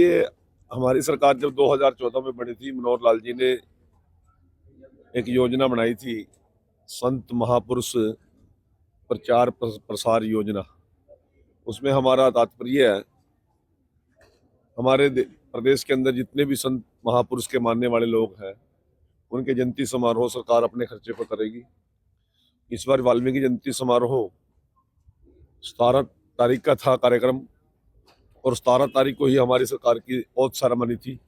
देखिए, हमारी सरकार जब 2014 में बनी थी, मनोहर लाल जी ने एक योजना बनाई थी, संत महापुरुष प्रचार प्रसार योजना। उसमें हमारा तात्पर्य है, हमारे प्रदेश के अंदर जितने भी संत महापुरुष के मानने वाले लोग हैं, उनके जयंती समारोह सरकार अपने खर्चे पर करेगी। इस बार वाल्मीकि जयंती समारोह 17 तारीख का था कार्यक्रम, और 17 तारीख को ही हमारी सरकार की ओथ सेरेमनी थी।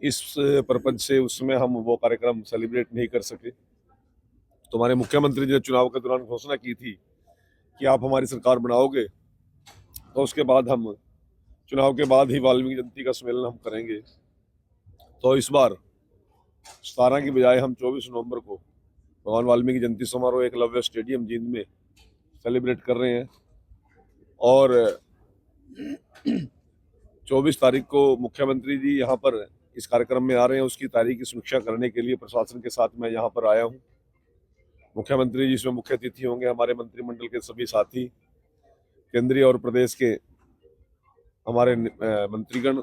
इस पर्पज से उसमें हम वो कार्यक्रम सेलिब्रेट नहीं कर सके। तो हमारे मुख्यमंत्री जी ने चुनाव के दौरान घोषणा की थी कि आप हमारी सरकार बनाओगे तो उसके बाद हम चुनाव के बाद ही वाल्मीकि जयंती का सम्मेलन हम करेंगे। तो इस बार 17 की बजाय हम 24 नवंबर को भगवान वाल्मीकि जयंती समारोह एकलव्य स्टेडियम जींद में सेलिब्रेट कर रहे हैं। और 24 तारीख को मुख्यमंत्री जी यहाँ पर इस कार्यक्रम में आ रहे हैं। उसकी तारीख की समीक्षा करने के लिए प्रशासन के साथ मैं यहाँ पर आया हूँ। मुख्यमंत्री जी इसमें मुख्य अतिथि होंगे, हमारे मंत्रिमंडल के सभी साथी, केंद्रीय और प्रदेश के हमारे मंत्रीगण,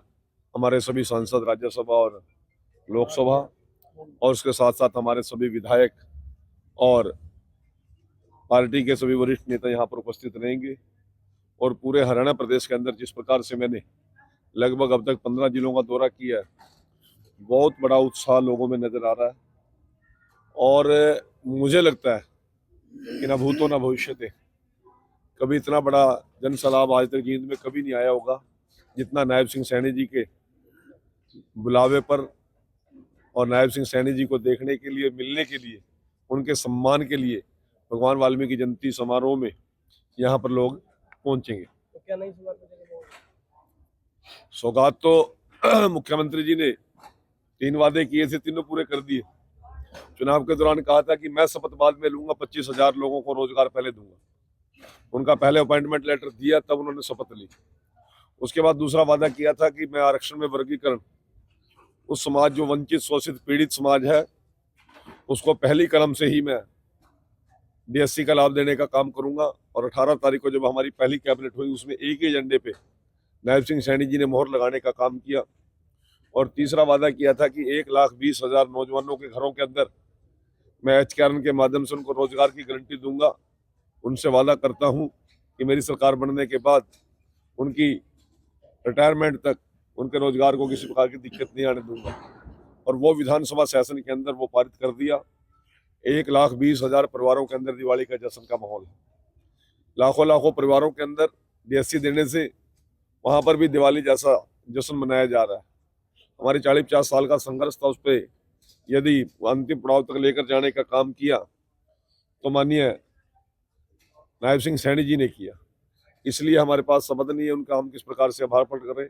हमारे सभी सांसद राज्यसभा और लोकसभा, और उसके साथ साथ हमारे सभी विधायक और पार्टी के सभी वरिष्ठ नेता यहाँ पर उपस्थित रहेंगे। और पूरे हरियाणा प्रदेश के अंदर जिस प्रकार से मैंने लगभग अब तक 15 जिलों का दौरा किया है, बहुत बड़ा उत्साह लोगों में नजर आ रहा है। और मुझे लगता है कि न भूतो न भविष्यते, कभी इतना बड़ा जन सैलाब आज तक जींद में कभी नहीं आया होगा जितना नायब सिंह सैनी जी के बुलावे पर, और नायब सिंह सैनी जी को देखने के लिए, मिलने के लिए, उनके सम्मान के लिए भगवान वाल्मीकि जयंती समारोह में यहाँ पर लोग पहुंचेंगे। तो क्या नहीं सौगात तो मुख्यमंत्री जी ने 3 वादे किए थे, तीनों पूरे कर दिए। चुनाव के दौरान कहा था कि मैं शपथ बाद में लूंगा, 25,000 लोगों को रोजगार पहले दूंगा। उनका पहले अपॉइंटमेंट लेटर दिया, तब उन्होंने शपथ ली। उसके बाद दूसरा वादा किया था कि मैं आरक्षण में वर्गीकरण, उस समाज जो वंचित, शोषित, पीड़ित समाज है, उसको पहली कलम से ही मैं डीएससी का लाभ देने का काम करूंगा। और 18 तारीख को जब हमारी पहली कैबिनेट हुई, उसमें एक ही एजेंडे पे नायब सिंह सैनी जी ने मोहर लगाने का काम किया। और तीसरा वादा किया था कि 1,20,000 नौजवानों के घरों के अंदर मैं एचकेआरएन के माध्यम से उनको रोजगार की गारंटी दूंगा। उनसे वादा करता हूं कि मेरी सरकार बनने के बाद उनकी रिटायरमेंट तक उनके रोजगार को किसी प्रकार की दिक्कत नहीं आने दूंगा। और वो विधानसभा सेशन के अंदर वो पारित कर दिया। 1,20,000 परिवारों के अंदर दिवाली का जश्न का माहौल है। लाखों परिवारों के अंदर डीएससी देने से वहां पर भी दिवाली जैसा जश्न मनाया जा रहा है। हमारे 40-50 साल का संघर्ष था, उस पर यदि अंतिम पड़ाव तक लेकर जाने का काम किया तो माननीय नायब सिंह सैनी जी ने किया। इसलिए हमारे पास शब्द नहीं है उनका हम किस प्रकार से आभार प्रकट करें।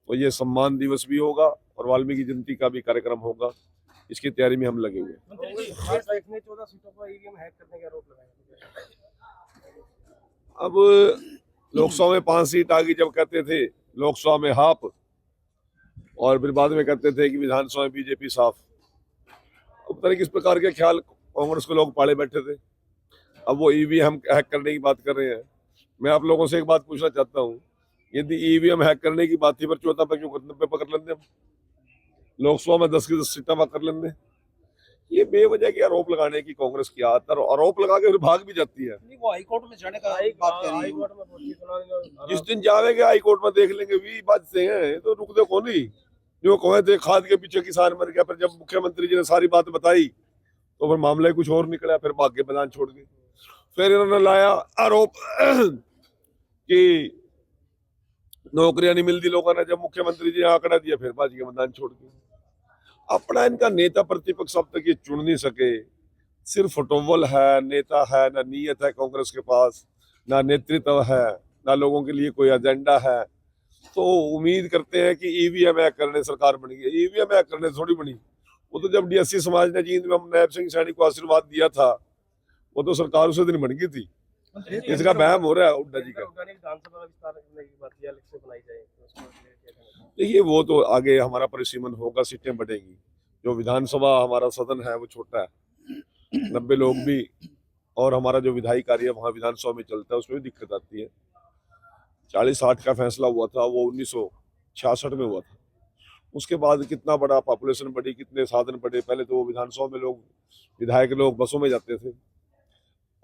तो ये सम्मान दिवस भी होगा और वाल्मीकि जयंती का भी कार्यक्रम होगा। इसकी तैयारी में हम लगे हुए हैं। 14 सीटों पर ईवीएम हैक करने के आरोप लगाए। अब लोकसभा में 5 सीट आ गई, जब कहते थे लोकसभा में हाफ, और फिर बाद में कहते थे कि विधानसभा में बीजेपी साफ। अब पता नहीं किस प्रकार के ख्याल कांग्रेस के लोग पाले बैठे थे। अब वो ईवीएम हैक करने की बात कर रहे हैं। मैं आप लोगों से एक बात पूछना चाहता हूँ, यदि ईवीएम हैक करने की बात थी, पर 14 पे क्यों 90 पे पकड़ लेंगे हम? लोकसभा में 10 की 10 सीटें पकड़ लेंगे। ये बेवजह के आरोप लगाने की कांग्रेस की आदत है, और आरोप लगा के फिर भाग भी जाती है। वो हाई कोर्ट में जाने का बात कर रही है। जिस दिन जावेंगे हाई कोर्ट में देख लेंगे। भी बात से हैं तो रुक दे कौन ही, जो कहे थे खाद के पीछे किसान मर गया। फिर जब मुख्यमंत्री जी ने सारी बात बताई तो फिर मामला ही कुछ और निकला, फिर भाग्य मैदान छोड़ गए। फिर इन्होंने लाया आरोप कि नौकरियां नहीं मिलती लोगों ने। जब मुख्यमंत्री जी ने आंकड़ा दिया, फिर भाग्य मैदान छोड़ गए। अपना इनका नेता प्रतिपक्ष अब तक ये चुन नहीं सके। सिर्फ फोटोवल है, नेता है ना, नीयत है कांग्रेस के पास, ना नेतृत्व है, ना लोगों के लिए कोई एजेंडा है। तो उम्मीद करते हैं कि ईवीएम हैक करने सरकार बनी है। ईवीएम हैक करने थोड़ी बनी। वो तो जब डीएससी समाज ने जींद में नायब सिंह सैनी को आशीर्वाद दिया था, वो तो सरकार उसी दिन बन गई थी। इसका बहम हो रहा है हुड्डा जी का। देखिए, वो तो आगे हमारा परिसीमन होगा, सीटें बढ़ेगी। जो विधानसभा हमारा सदन है वो छोटा है, 90 लोग भी, और हमारा जो विधायी कार्य वहाँ विधानसभा में चलता है उसमें भी दिक्कत आती है। 40-60 का फैसला हुआ था, वो 1900 66 में हुआ था। उसके बाद कितना बड़ा पॉपुलेशन बढ़ी, कितने साधन बढ़े। पहले तो विधानसभा में लोग, विधायक लोग बसों में जाते थे।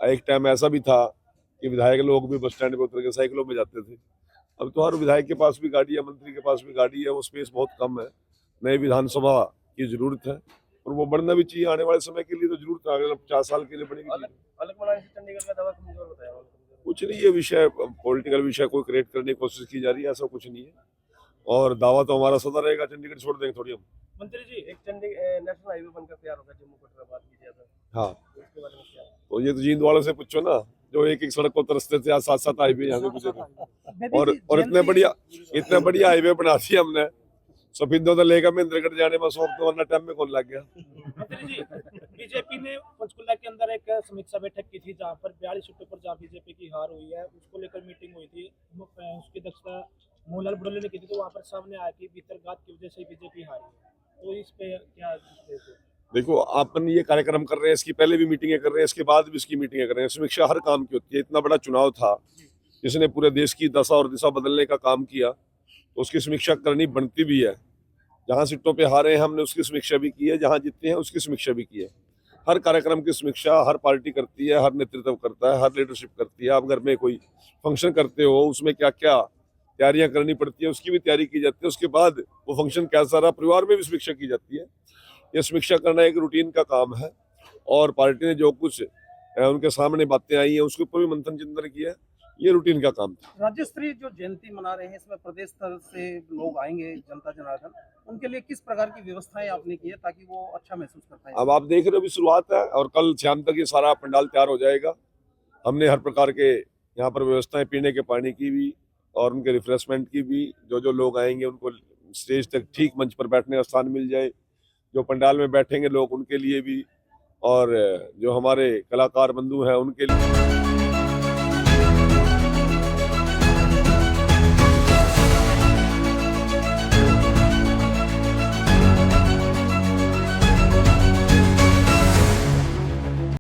एक टाइम ऐसा भी था कि विधायक लोग भी बस स्टैंड पे उतर के साइकिलों में जाते थे। अब तो हर विधायक के पास भी गाड़ी है, मंत्री के पास भी गाड़ी है। वो स्पेस बहुत कम है। नई विधानसभा की जरूरत है और वो बढ़ना भी चाहिए। आने वाले समय के लिए तो जरूरत है, अगले 50 साल के लिए बढ़ेगी। अलग बनाने से चंडीगढ़ का दावा कमजोर बताया उन्होंने। कुछ नहीं, ये विषय पॉलिटिकल विषय कोई क्रिएट करने की कोशिश की जा रही है, ऐसा कुछ नहीं है। और दावा तो हमारा सदा रहेगा, चंडीगढ़ छोड़ देंगे थोड़ी हम। मंत्री जी, एक चंडीगढ़ नेशनल हाईवे बनकर तैयार होगा जम्मू कटरा, बात की जाए हाँ, उसके बारे में क्या? तो ये तो जींद वालों से पूछो ना, जो एक एक सड़क को तरसते थे, आज 7-7 हाईवे यहाँ पे गुजर रहे। और इतने बढ़िया हाईवे बना दिया हमने। सफेदों तो लेकर महेंद्रगढ़ जाने में 100 तो वरना टाइम में कौन लग गया। मंत्री जी, बीजेपी ने पंचकुला के अंदर एक समीक्षा बैठक की थी जहां पर 42 सीटों पर जहां बीजेपी की हार हुई है, उसको लेकर मीटिंग हुई थी। उसकी अध्यक्षता मोहनलाल बुड़ौले ने की थी, तो वहां पर सामने आया कि भीतरघात की वजह से बीजेपी हारी है। तो इस पे क्या देखो, अपन ये कार्यक्रम कर रहे हैं, इसकी पहले भी मीटिंगें कर रहे हैं, इसके बाद भी इसकी मीटिंगें कर रहे हैं। समीक्षा हर काम की होती है। इतना बड़ा चुनाव था जिसने पूरे देश की दशा और दिशा बदलने का काम किया, तो उसकी समीक्षा करनी बनती भी है। जहाँ सीटों पे हारे हैं हमने उसकी समीक्षा भी की है, जहाँ जीते हैं उसकी समीक्षा भी की है। हर कार्यक्रम की समीक्षा हर पार्टी करती है, हर नेतृत्व करता है, हर लीडरशिप करती है। आप घर में कोई फंक्शन करते हो, उसमें क्या क्या तैयारियां करनी पड़ती है, उसकी भी तैयारी की जाती है। उसके बाद वो फंक्शन कैसा रहा, परिवार में भी समीक्षा की जाती है। ये समीक्षा करना एक रूटीन का काम है और पार्टी ने जो कुछ उनके सामने बातें आई हैं उसके ऊपर भी मंथन चिंतन किया है। ये रूटीन का काम था। राज्य स्तरीय जो जयंती मना रहे हैं, इसमें प्रदेश स्तर से लोग आएंगे, जनता जनार्दन, उनके लिए किस प्रकार की व्यवस्थाएं आपने की है ताकि वो अच्छा महसूस कर पाए? अब आप देख रहे हो, अभी शुरुआत है और कल शाम तक ये सारा पंडाल तैयार हो जाएगा। हमने हर प्रकार के यहाँ पर व्यवस्थाएं, पीने के पानी की भी और उनके रिफ्रेशमेंट की भी। जो लोग आएंगे उनको स्टेज तक ठीक मंच पर बैठने का स्थान मिल जाए। जो पंडाल में बैठेंगे लोग उनके लिए भी, और जो हमारे कलाकार बंधु हैं उनके लिए।